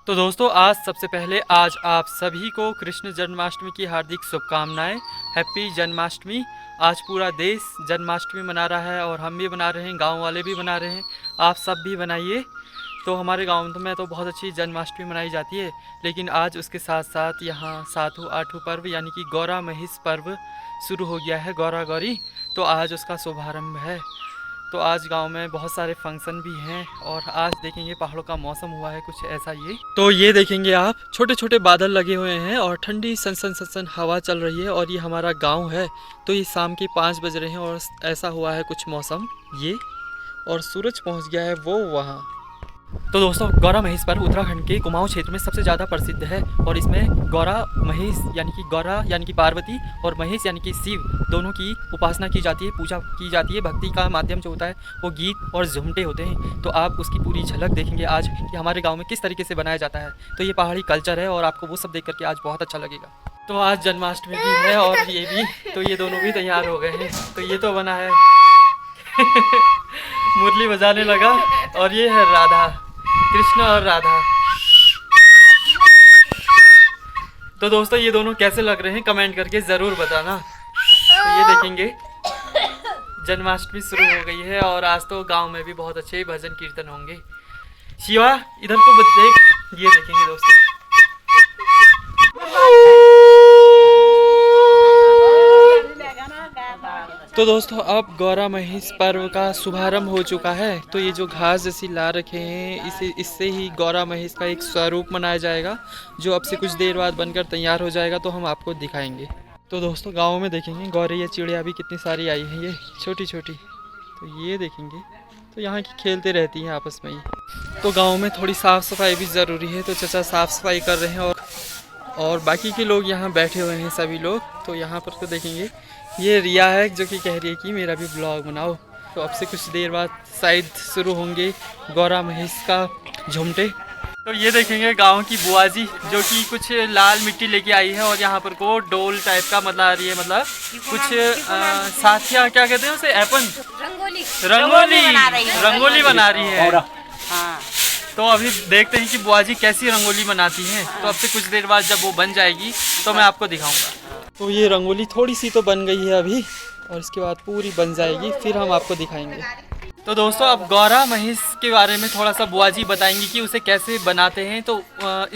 तो दोस्तों आज सबसे पहले आज आप सभी को कृष्ण जन्माष्टमी की हार्दिक शुभकामनाएं। हैप्पी जन्माष्टमी। आज पूरा देश जन्माष्टमी मना रहा है और हम भी मना रहे हैं, गांव वाले भी मना रहे हैं, आप सब भी मनाइए। तो हमारे गांव में तो बहुत अच्छी जन्माष्टमी मनाई जाती है, लेकिन आज उसके साथ साथ यहाँ सातों आठों पर्व यानी कि गौरा महिष पर्व शुरू हो गया है, गौरा गौरी। तो आज उसका शुभारंभ है। तो आज गांव में बहुत सारे फंक्शन भी हैं और आज देखेंगे पहाड़ों का मौसम हुआ है कुछ ऐसा ये। तो ये देखेंगे आप छोटे छोटे बादल लगे हुए हैं और ठंडी सनसन सनसन हवा चल रही है और ये हमारा गांव है। तो ये शाम के 5 बज रहे हैं और ऐसा हुआ है कुछ मौसम ये, और सूरज पहुंच गया है वो वहाँ। तो दोस्तों गौरा महिष पर्व उत्तराखंड के कुमाऊं क्षेत्र में सबसे ज़्यादा प्रसिद्ध है और इसमें गौरा महिष यानी कि गौरा यानी कि पार्वती और महिष यानी कि शिव दोनों की उपासना की जाती है, पूजा की जाती है। भक्ति का माध्यम जो होता है वो गीत और झुमटे होते हैं। तो आप उसकी पूरी झलक देखेंगे आज कि हमारे गाँव में किस तरीके से बनाया जाता है। तो ये पहाड़ी कल्चर है और आपको वो सब देख करके आज बहुत अच्छा लगेगा। तो आज जन्माष्टमी भी है और ये भी, तो ये दोनों भी तैयार हो गए हैं। तो ये तो बना है मुरली बजाने लगा और ये है राधा, कृष्ण और राधा। तो दोस्तों ये दोनों कैसे लग रहे हैं कमेंट करके ज़रूर बताना। तो ये देखेंगे जन्माष्टमी शुरू हो गई है और आज तो गांव में भी बहुत अच्छे भजन कीर्तन होंगे। शिवा इधर को देख, ये देखेंगे दोस्तों। तो दोस्तों अब गौरा महिष पर्व का शुभारंभ हो चुका है। तो ये जो घास जैसी ला रखे हैं इससे ही गौरा महिष का एक स्वरूप मनाया जाएगा, जो अब से कुछ देर बाद बनकर तैयार हो जाएगा। तो हम आपको दिखाएंगे। तो दोस्तों गांव में देखेंगे गौरैया चिड़िया भी कितनी सारी आई हैं, ये छोटी छोटी। तो ये देखेंगे, तो यहाँ की खेलते रहती हैं आपस में ही। तो गाँव में थोड़ी साफ़ सफाई भी ज़रूरी है। तो चाचा साफ़ सफाई कर रहे हैं और बाकी के लोग यहाँ बैठे हुए हैं सभी लोग। तो यहाँ पर तो देखेंगे ये रिया है जो कि कह रही है कि मेरा भी ब्लॉग बनाओ। तो अब से कुछ देर बाद शायद शुरू होंगे गौरा महिष का झुमटे। तो ये देखेंगे गांव की बुआ जी जो कि कुछ लाल मिट्टी लेके आई है और यहाँ पर को डोल टाइप का मतलब रही है, मतलब कुछ साथिया क्या कहते हैं उसे, एपन रंगोली बना रही है। हाँ। तो अभी देखते हैं कि बुआ जी कैसी रंगोली बनाती हैं। तो अब से कुछ देर बाद जब वो बन जाएगी तो मैं आपको दिखाऊंगा। तो ये रंगोली थोड़ी सी तो बन गई है अभी और इसके बाद पूरी बन जाएगी, फिर हम आपको दिखाएंगे। तो दोस्तों अब गौरा महिष के बारे में थोड़ा सा बुआ जी बताएंगी कि उसे कैसे बनाते हैं। तो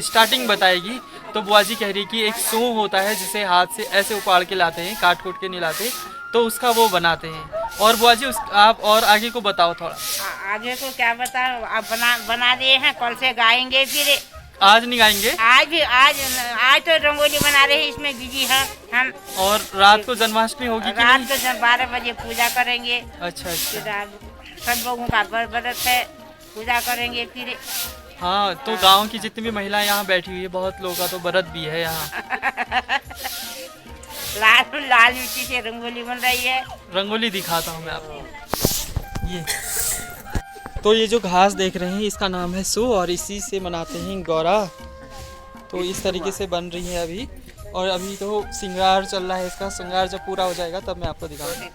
स्टार्टिंग बताएगी। तो बुआ जी कह रही कि एक सूंह होता है जिसे हाथ से ऐसे उपाड़ के लाते हैं, काट के नहीं लाते, तो उसका वो बनाते हैं। और बुआ जी आप और आगे को बताओ थोड़ा। आगे को क्या बताओ, आप बना दिए हैं, कल से गाएंगे। फिर आज नहीं गाएंगे, आज तो रंगोली बना रहे हैं, इसमें बिजी हैं हम। और रात को जन्माष्टमी होगी कि रात को 12 बजे पूजा करेंगे। अच्छा। सब लोगों का व्रत है, पूजा करेंगे फिर। हाँ तो गांव की जितनी भी महिलाएं यहाँ बैठी हुई है, बहुत लोगों का तो व्रत भी है यहाँ। लाल मिट्टी से रंगोली बन रही है। रंगोली दिखाता हूँ मैं आपको। ये तो ये जो घास देख रहे हैं इसका नाम है सू और इसी से मनाते हैं गौरा। तो इस तरीके से बन रही है अभी, और अभी तो श्रृंगार चल रहा है इसका। श्रृंगार जब पूरा हो जाएगा तब मैं आपको दिखाऊंगा।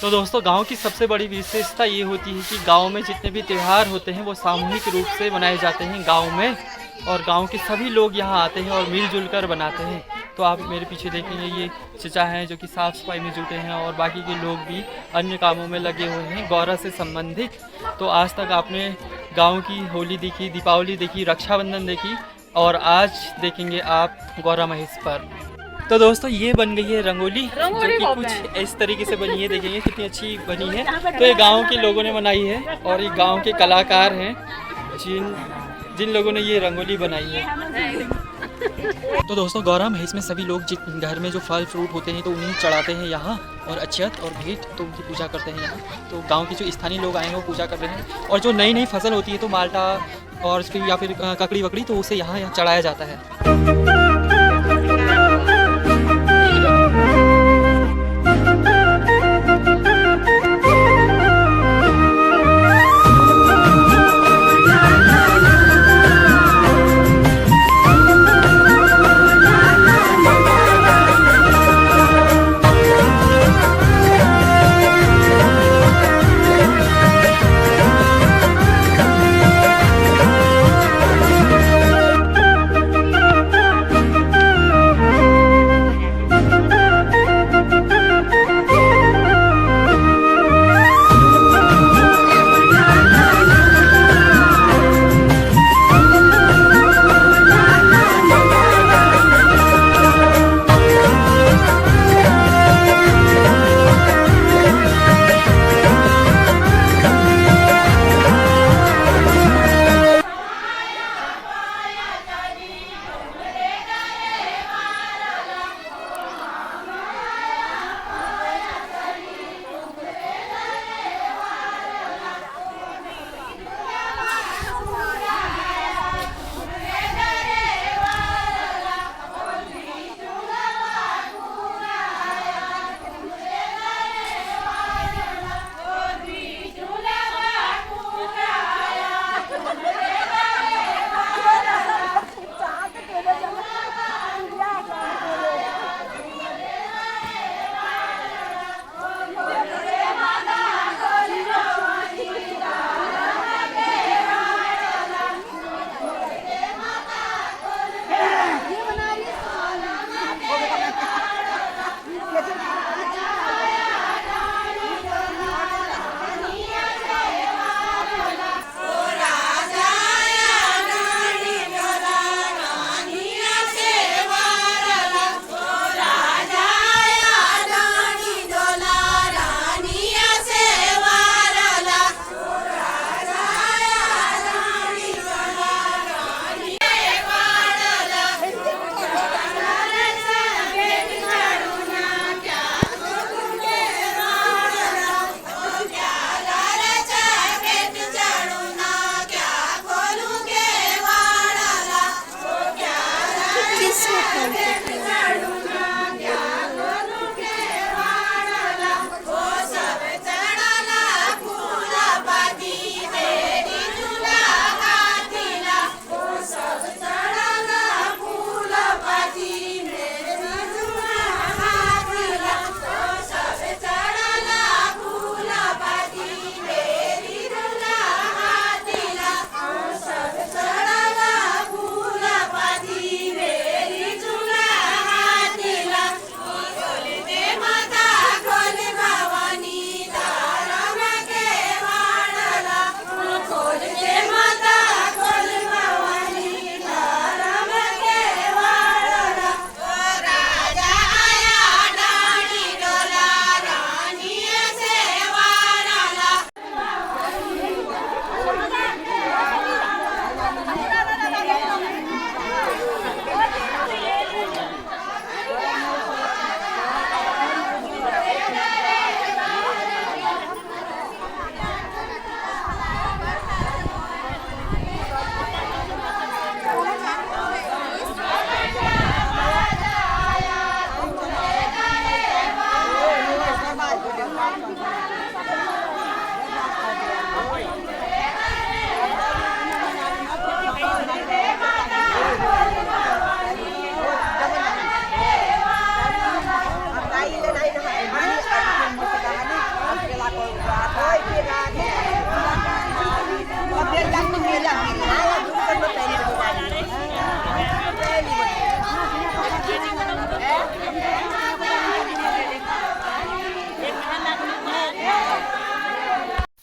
तो दोस्तों गांव की सबसे बड़ी विशेषता ये होती है कि गांव में जितने भी त्यौहार होते हैं वो सामूहिक रूप से मनाए जाते हैं गांव में, और गांव के सभी लोग यहाँ आते हैं और मिलजुल कर बनाते हैं। तो आप मेरे पीछे देखेंगे ये चचा हैं जो कि साफ़ सफाई में जुटे हैं और बाकी के लोग भी अन्य कामों में लगे हुए हैं गौरा से संबंधित। तो आज तक आपने गांव की होली देखी, दीपावली देखी, रक्षाबंधन देखी, और आज देखेंगे आप गौरा महिष पर। तो दोस्तों ये बन गई है रंगोली जो कि कुछ इस तरीके से बनी है। देखेंगे कितनी अच्छी बनी है। तो ये गांव के लोगों ने बनाई है और ये गांव के कलाकार हैं जिन लोगों ने ये रंगोली बनाई है। तो दोस्तों गौरा महिष में सभी लोग जिन घर में जो फल फ्रूट होते हैं तो उन्हें चढ़ाते हैं यहाँ, और अक्षत और भेंट तो उनकी पूजा करते हैं यहाँ। तो गांव के जो स्थानीय लोग आए हैं वो पूजा कर रहे हैं, और जो नई नई फसल होती है तो माल्टा और या फिर ककड़ी वकड़ी तो उसे यहाँ चढ़ाया जाता है।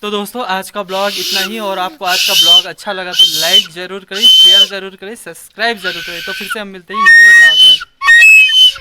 तो दोस्तों आज का ब्लॉग इतना ही, और आपको आज का ब्लॉग अच्छा लगा तो लाइक ज़रूर करें, शेयर ज़रूर करें, सब्सक्राइब ज़रूर करें। तो फिर से हम मिलते हैं न्यू